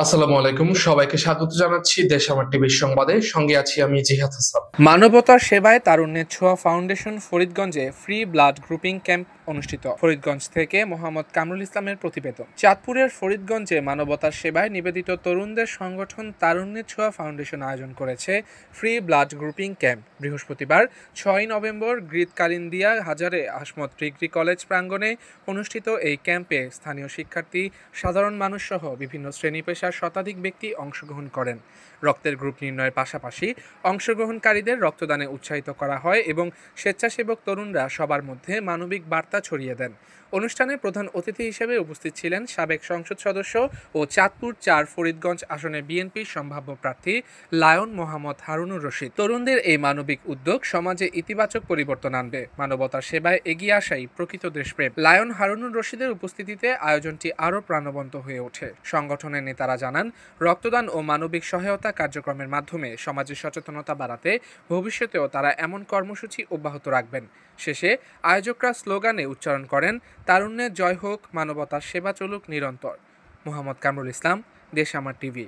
আসসালামু আলাইকুম, সবাইকে স্বাগত জানাচ্ছি দেশ আমার টিভির সংবাদে। সঙ্গে আছি আমি জিহাদ হাসান। মানবতার সেবায় তারুণ্যের ছোঁয়া ফাউন্ডেশন ফরিদগঞ্জে ফ্রি ব্লাড গ্রুপিং ক্যাম্প অনুষ্ঠিত। ফরিদগঞ্জ থেকে মোহাম্মদ কামরুল ইসলামের প্রতিবেদন। চাঁদপুরের ফরিদগঞ্জে মানবতার সেবায় নিবেদিত তরুণদের সংগঠন তারুণ্যের ছোঁয়া ফাউন্ডেশন আয়োজন করেছে ফ্রি ব্লাড গ্রুপিং ক্যাম্প। বৃহস্পতিবার 6 নভেম্বর গ্রিত কালিন্দিয়া হাজারে আসমত ডিগ্রি কলেজ প্রাঙ্গণে অনুষ্ঠিত এই ক্যাম্পে স্থানীয় শিক্ষার্থী, সাধারণ মানুষ সহ বিভিন্ন শ্রেণী পেশার শতাধিক ব্যক্তি অংশগ্রহণ করেন। রক্তের গ্রুপ নির্ণয়ের পাশাপাশি অংশগ্রহণকারীদের রক্তদানে উৎসাহিত করা হয় এবং স্বেচ্ছাসেবক তরুণরা সবার মধ্যে মানবিক বার্তা ছড়িয়ে দেন। অনুষ্ঠানে প্রধান অতিথি হিসেবে উপস্থিত ছিলেন সাবেক সংসদ সদস্য ও চাঁদপুর ৪ ফরিদগঞ্জ আসনে বিএনপির সম্ভাব্য প্রার্থী লায়ন মোহাম্মদ হারুনুর রশিদ। তরুণদের এই মানবিক উদ্যোগ সমাজে ইতিবাচক পরিবর্তন আনবে। মানবতার সেবায় এগিয়ে আসাই প্রকৃত দেশপ্রেম। লায়ন হারুনুর রশিদের উপস্থিতিতে আয়োজনটি আরও প্রাণবন্ত হয়ে ওঠে। সংগঠনের নেতারা জানান, রক্তদান ও মানবিক সহায়তা কার্যক্রমের মাধ্যমে সমাজের সচেতনতা বাড়াতে ভবিষ্যতেও তারা এমন কর্মসূচি অব্যাহত রাখবেন। শেষে আয়োজকরা স্লোগানে উচ্চারণ করেন, তারুণ্যের জয় হোক, মানবতার সেবা চলুক নিরন্তর। মোহাম্মদ কামরুল ইসলাম, দেশ আমার টিভি।